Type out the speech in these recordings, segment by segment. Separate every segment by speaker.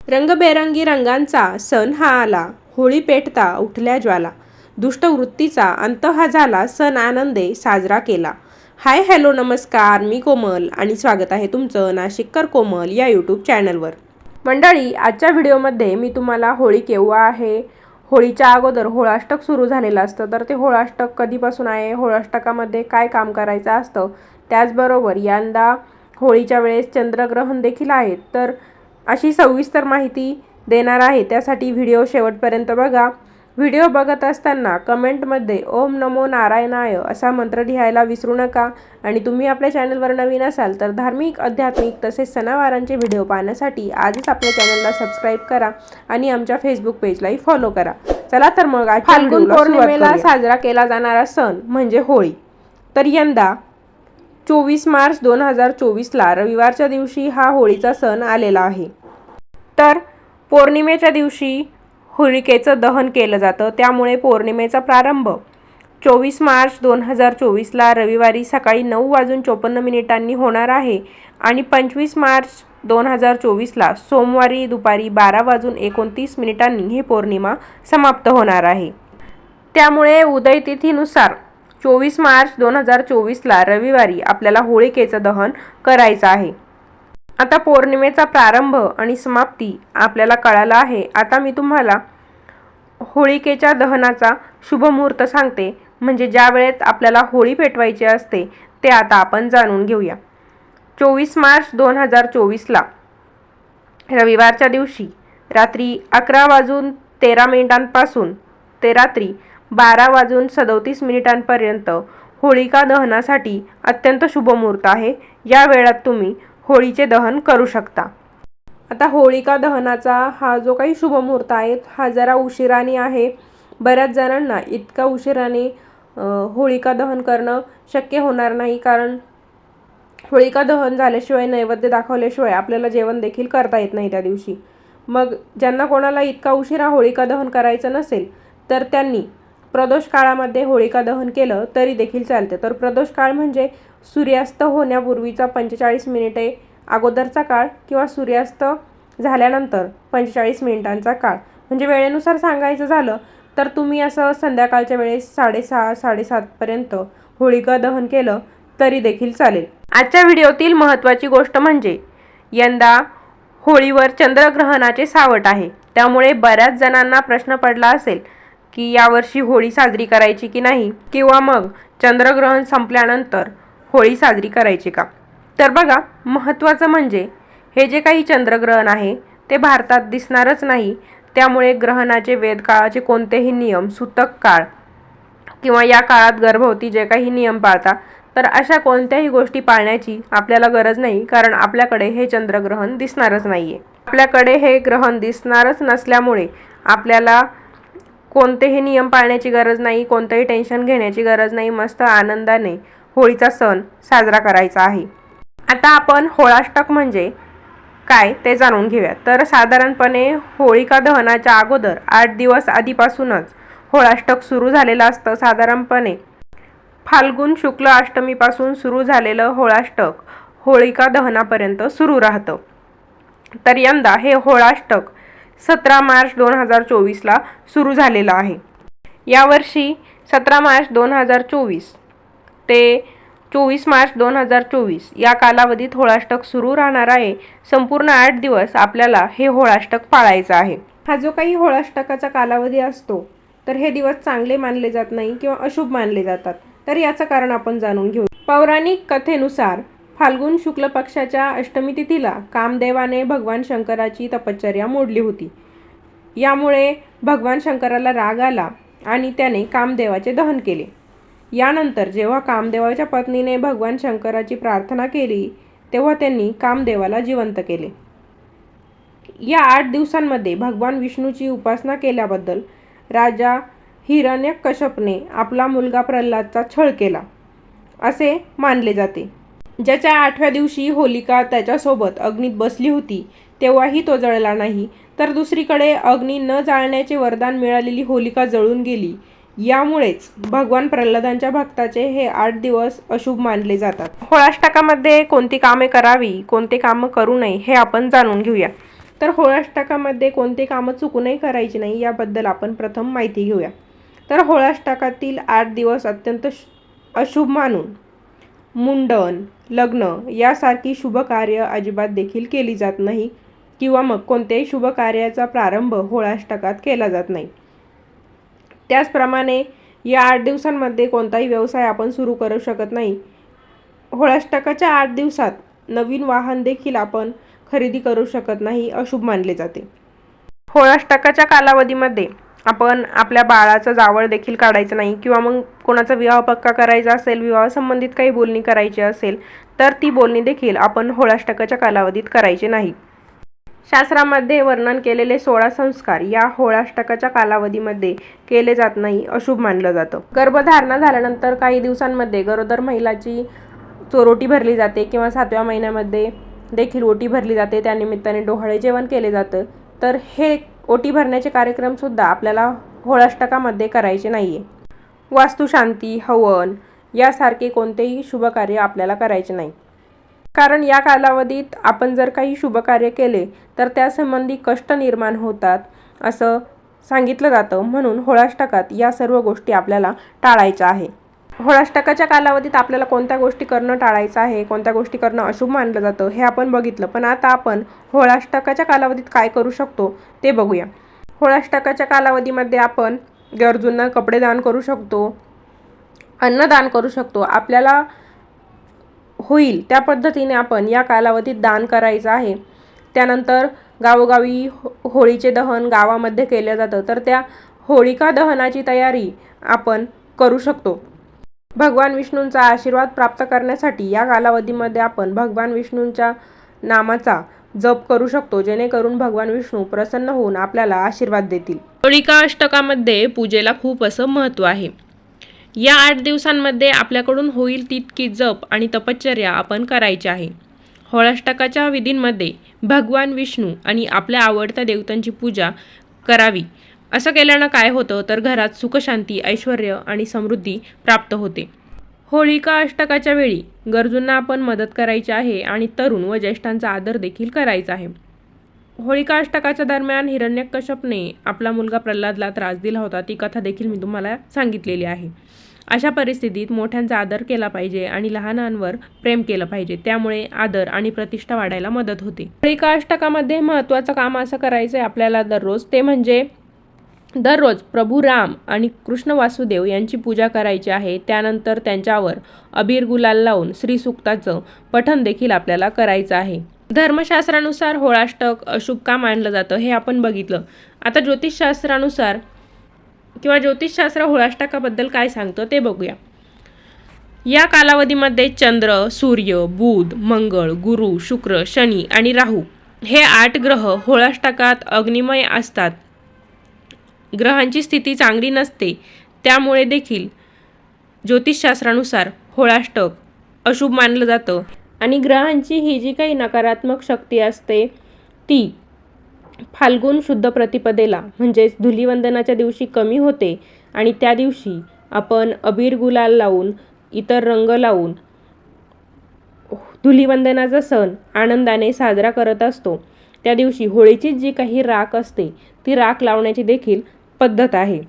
Speaker 1: रंगबेरंगी रंगांचा सण हा आला, होळी पेटता उठल्या ज्वाला. दुष्ट वृत्तीचा अंत हा झाला, सण आनंदे साजरा केला. हाय हॅलो नमस्कार, मी कोमल आणि स्वागत आहे तुमचं नाशिककर कोमल या यूट्यूब चॅनलवर. मंडळी, आजच्या व्हिडिओमध्ये मी तुम्हाला होळी केव्हा आहे, होळीच्या अगोदर होळाष्टक सुरू झालेलं असतं, तर ते होळाष्टक कधीपासून आहे, होळाष्टकामध्ये काय काम करायचं असतं, त्याचबरोबर यंदा होळीच्या वेळेस चंद्रग्रहण देखील आहे, तर अशी सविस्तर माहिती देणार आहे. त्यासाठी व्हिडिओ शेवटपर्यंत बघा. व्हिडिओ बघत असताना कमेंटमध्ये ओम नमो नारायणाय असा मंत्र लिहायला विसरू नका. आणि तुम्ही आपल्या चॅनलवर नवीन असाल तर धार्मिक, आध्यात्मिक तसेच सणावारांचे व्हिडिओ पाहण्यासाठी आजच आपल्या चॅनलला सबस्क्राईब करा आणि आमच्या फेसबुक पेजलाही फॉलो करा. चला तर मग आज फाल्गुन पौर्णिमेला साजरा केला जाणारा सण म्हणजे होळी. तर यंदा 24 मार्च 2024ला रविवारच्या दिवशी हा होळीचा सण आलेला आहे. तर पौर्णिमेच्या दिवशी होलिकेचं दहन केलं जातं, त्यामुळे पौर्णिमेचा प्रारंभ 24 मार्च 2024ला रविवारी सकाळी 9:54 होणार आहे आणि 25 मार्च 2024ला सोमवारी दुपारी 12:29 ही पौर्णिमा समाप्त होणार आहे. त्यामुळे उदयतिथीनुसार 24 मार्च 2024ला रविवारी आपल्याला होळिकेचं दहन करायचं आहे. आता पौर्णिमेचा प्रारंभ आणि समाप्ती आपल्याला कळाला आहे. आता मी तुम्हाला होळिकेच्या दहनाचा शुभमुहूर्त सांगते, म्हणजे ज्या वेळेत आपल्याला होळी पेटवायची असते ते आता आपण जाणून घेऊया. 24 मार्च 2024ला रविवारच्या दिवशी रात्री 11:13 पासून ते रात्री 12:37 पर्यंत होळिका दहनासाठी अत्यंत शुभमुहूर्त आहे. या वेळात तुम्ही होळीचे दहन करू शकता. आता होळिका दहनाचा हा जो काही शुभमुहूर्त आहे हा जरा उशिराने आहे. बऱ्याच जणांना इतका उशिराने होळिका दहन करणं शक्य होणार नाही, कारण होळिका दहन झाल्याशिवाय, नैवेद्य दाखवल्याशिवाय आपल्याला जेवण देखील करता येत नाही त्या दिवशी. मग ज्यांना कोणाला इतका उशिरा होळिका दहन करायचं नसेल तर त्यांनी प्रदोष काळामध्ये होळिका दहन केलं तरी देखील चालते. तर प्रदोष काळ म्हणजे सूर्यास्त होण्यापूर्वीचा 45 मिनिटे अगोदरचा काळ किंवा सूर्यास्त झाल्यानंतर 45 मिनिटांचा काळ. म्हणजे वेळेनुसार सांगायचं झालं तर तुम्ही असं संध्याकाळच्या वेळेस 6:30-7:30 पर्यंत होळिका दहन केलं तरी देखील चालेल. आजच्या व्हिडिओतील महत्त्वाची गोष्ट म्हणजे यंदा होळीवर चंद्रग्रहणाचे सावट आहे. त्यामुळे बऱ्याच जणांना प्रश्न पडला असेल की यावर्षी होळी साजरी करायची की नाही, किंवा मग चंद्रग्रहण संपल्यानंतर होळी साजरी करायची का. तर बघा, महत्त्वाचं म्हणजे हे जे काही चंद्रग्रहण आहे ते भारतात दिसणारच नाही. त्यामुळे ग्रहणाचे, वेदकाळाचे कोणतेही नियम, सूतक काळ किंवा या काळात गर्भवती जे काही नियम पाळतात, तर अशा कोणत्याही गोष्टी पाळण्याची आपल्याला गरज नाही, कारण आपल्याकडे हे चंद्रग्रहण दिसणारच नाही आहे. आपल्याकडे हे ग्रहण दिसणारच नसल्यामुळे आपल्याला कोणतेही नियम पाळण्याची गरज नाही, कोणतंही टेन्शन घेण्याची गरज नाही. मस्त आनंदाने होळीचा सण साजरा करायचा आहे. आता आपण होळाष्टक म्हणजे काय ते जाणून घेऊया. तर साधारणपणे होळिका दहनाच्या अगोदर 8 दिवस आधीपासूनच होळाष्टक सुरू झालेलं असतं. साधारणपणे फाल्गुन शुक्ल अष्टमीपासून सुरू झालेलं होळाष्टक होळिका दहनापर्यंत सुरू राहतं. तर यंदा हे होळाष्टक 17 मार्च 2024ला सुरू झालेलं आहे. यावर्षी 17 मार्च 2024 ते 24 मार्च 2024 या कालावधीत होळाष्टक सुरू राहणार आहे. संपूर्ण 8 दिवस आपल्याला हे होळाष्टक पाळायचं आहे. हा जो काही होळाष्टकाचा कालावधी असतो तर हे दिवस चांगले मानले जात नाही किंवा अशुभ मानले जातात. तर याचं कारण आपण जाणून घेऊ. पौराणिक कथेनुसार फाल्गुन शुक्ल पक्षाच्या अष्टमी तिथीला कामदेवाने भगवान शंकराची तपश्चर्या मोडली होती. यामुळे भगवान शंकराला राग आला आणि त्याने कामदेवाचे दहन केले. यानंतर जेव्हा कामदेवाच्या पत्नीने भगवान शंकराची प्रार्थना केली तेव्हा त्यांनी कामदेवाला जिवंत केले. या 8 दिवसांमध्ये भगवान विष्णूची उपासना केल्याबद्दल राजा हिरण्यकश्यपने आपला मुलगा प्रल्हादचा छळ केला असे मानले जाते. ज्याच्या 8व्या दिवशी होलिका त्याच्यासोबत अग्नीत बसली होती तेव्हाही तो जळला नाही, तर दुसरीकडे अग्नी न जाळण्याचे वरदान मिळालेली होलिका जळून गेली. यामुळेच भगवान प्रल्हादांच्या भक्ताचे हे 8 दिवस अशुभ मानले जातात. होळाष्टकामध्ये कोणती कामे करावी, कोणते कामं करू नये हे आपण जाणून घेऊया. तर होळाष्टकामध्ये कोणते कामं चुकूनही करायची नाही याबद्दल आपण प्रथम माहिती घेऊया. तर होळाष्टकातील 8 दिवस अत्यंत अशुभ मानून मुंडन, लग्न यासारखी शुभ कार्य अजिबात देखील केली जात नाही किंवा मग कोणत्याही शुभ कार्याचा प्रारंभ होळाष्टकात केला जात नाही. त्याचप्रमाणे या 8 दिवसांमध्ये कोणताही व्यवसाय आपण सुरू करू शकत नाही. होळाष्टकाच्या 8 दिवसात नवीन वाहन देखील आपण खरेदी करू शकत नाही, अशुभ मानले जाते. होळाष्टकाच्या कालावधीमध्ये आपण आपल्या बाळाचं जावळ देखील काढायचं नाही किंवा मग कोणाचा विवाह पक्का करायचा असेल, विवाह संबंधित काही बोलणी करायची असेल तर ती बोलणी देखील आपण होळाष्टकाच्या कालावधीत करायची नाही. शास्त्रामध्ये वर्णन केलेले 16 संस्कार या होळाष्टकाच्या कालावधीमध्ये केले जात नाही, अशुभ मानलं जातं. गर्भधारणा झाल्यानंतर काही दिवसांमध्ये गरोदर महिलाची चोरोटी भरली जाते किंवा 7व्या महिन्यामध्ये देखील ओटी भरली जाते. त्यानिमित्ताने डोहाळे जेवण केले जातं. तर हे ओटी भरण्याचे कार्यक्रम सुद्धा आपल्याला होळाष्टकामध्ये करायचे नाहीये. वास्तुशांती, हवन यासारखे कोणतेही शुभ कार्य आपल्याला करायचे नाही. कारण या कालावधीत आपण जर काही शुभ कार्य केले तर त्यासंबंधी कष्ट निर्माण होतात असं सांगितलं जातं. म्हणून होळाष्टकात या सर्व गोष्टी आपल्याला टाळायच्या आहे. होळाष्टकाच्या कालावधीत आपल्याला कोणत्या गोष्टी करणं टाळायचं आहे, कोणत्या गोष्टी करणं अशुभ मानलं जातं हे आपण बघितलं. पण आता आपण होळाष्टकाच्या कालावधीत काय करू शकतो ते बघूया. होळाष्टकाच्या कालावधीमध्ये आपण गरजूंना कपडे दान करू शकतो, अन्नदान करू शकतो. आपल्याला होईल त्या पद्धतीने आपण या कालावधीत दान करायचं आहे. त्यानंतर गावोगावी होळीचे दहन गावामध्ये केलं जातं. तर त्या होळिका दहनाची तयारी आपण करू शकतो. भगवान विष्णूंचा आशीर्वाद प्राप्त करण्यासाठी या कालावधीमध्ये आपण भगवान विष्णूंच्या नामाचा जप करू शकतो, जेणेकरून भगवान विष्णू प्रसन्न होऊन आपल्याला आशीर्वाद देतील. होळिका अष्टकामध्ये पूजेला खूप असं महत्त्व आहे. या 8 दिवसांमध्ये आपल्याकडून होईल तितकी जप आणि तपश्चर्या आपण करायची आहे. होळाष्टकाच्या विधींमध्ये भगवान विष्णू आणि आपल्या आवडत्या देवतांची पूजा करावी. असं केल्यानं काय होतं तर घरात सुखशांती, ऐश्वर्य आणि समृद्धी प्राप्त होते. होळिका अष्टकाच्या वेळी गरजूंना आपण मदत करायची आहे आणि तरुण व ज्येष्ठांचा आदर देखील करायचा आहे. होळिका अष्टकाच्या दरम्यान हिरण्यकश्यपने आपला मुलगा प्रल्हादला त्रास दिला होता. ती कथा देखील मी तुम्हाला सांगितलेली आहे. अशा परिस्थितीत मोठ्यांचा आदर केला पाहिजे आणि लहानांवर प्रेम केलं पाहिजे. त्यामुळे आदर आणि प्रतिष्ठा वाढायला मदत होते. होळिका अष्टकामध्ये महत्त्वाचं काम असं करायचं आहे आपल्याला दररोज, ते म्हणजे दररोज प्रभू राम आणि कृष्ण वासुदेव यांची पूजा करायची आहे. त्यानंतर त्यांच्यावर अबीर गुलाल लावून श्रीसूक्ताचं पठण देखील आपल्याला करायचं आहे. धर्मशास्त्रानुसार होळाष्टक अशुभ का मानलं जातं हे आपण बघितलं. आता ज्योतिषशास्त्रानुसार किंवा ज्योतिषशास्त्र होळाष्टकाबद्दल काय सांगतं ते बघूया. या कालावधीमध्ये चंद्र, सूर्य, बुध, मंगळ, गुरु, शुक्र, शनी आणि राहू हे 8 ग्रह होळाष्टकात अग्निमय असतात. ग्रहांची स्थिती चांगली नसते. त्यामुळे देखील ज्योतिषशास्त्रानुसार होळाष्टक अशुभ मानलं जातं आणि ग्रहांची ही जी काही नकारात्मक शक्ती असते ती फाल्गुन शुद्ध प्रतिपदेला म्हणजेच धुलीवंदनाच्या दिवशी कमी होते आणि त्या दिवशी आपण अबीर गुलाल लावून, इतर रंग लावून धुलीवंदनाचा सण आनंदाने साजरा करत असतो. त्या दिवशी होळीची जी काही राख असते ती राख लावण्याची देखील पद्धत आहे.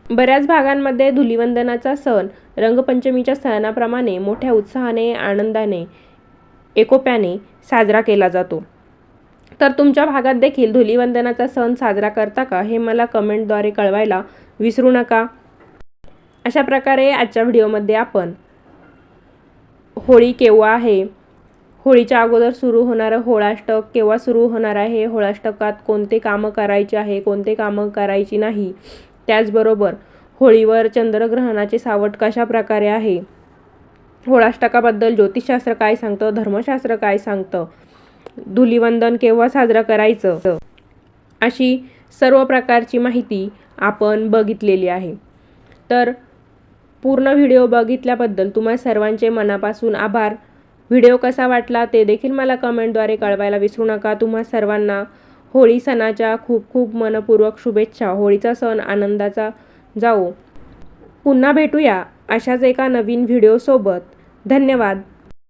Speaker 1: बऱ्याच भागांमध्ये धुलीवंदनाचा सण रंगपंचमीच्या सणाप्रमाणे मोठ्या उत्साहाने, आनंदाने, एकोप्याने साजरा केला जातो. तर तुमच्या भागात देखील धुलीवंदनाचा सण साजरा करता का हे मला कमेंटद्वारे कळवायला विसरू नका. अशा प्रकारे आजच्या व्हिडिओमध्ये आपण होळी केव्हा आहे, होळीच्या अगोदर सुरू होणारं होळाष्टक केव्हा सुरू होणार आहे, होळाष्टकात कोणते कामं करायची आहे, कोणते कामं करायची नाही, त्याचबरोबर होळीवर चंद्रग्रहणाचे सावट कशा प्रकारे आहे, होळाष्टकाबद्दल ज्योतिषशास्त्र काय सांगतं, धर्मशास्त्र काय सांगतं, धुलीवंदन केव्हा साजरं करायचं, अशी सर्व प्रकारची माहिती आपण बघितलेली आहे. तर पूर्ण व्हिडिओ बघितल्याबद्दल तुम्हा सर्वांचे मनापासून आभार. व्हिडिओ कसा वाटला ते देखील मला कमेंटद्वारे कळवायला विसरू नका. तुम्हा सर्वांना होळी सणाच्या खूप खूप मनपूर्वक शुभेच्छा. होळीचा सण आनंदाचा जाओ. पुन्हा भेटूया अशाच एका नवीन व्हिडिओसोबत. धन्यवाद.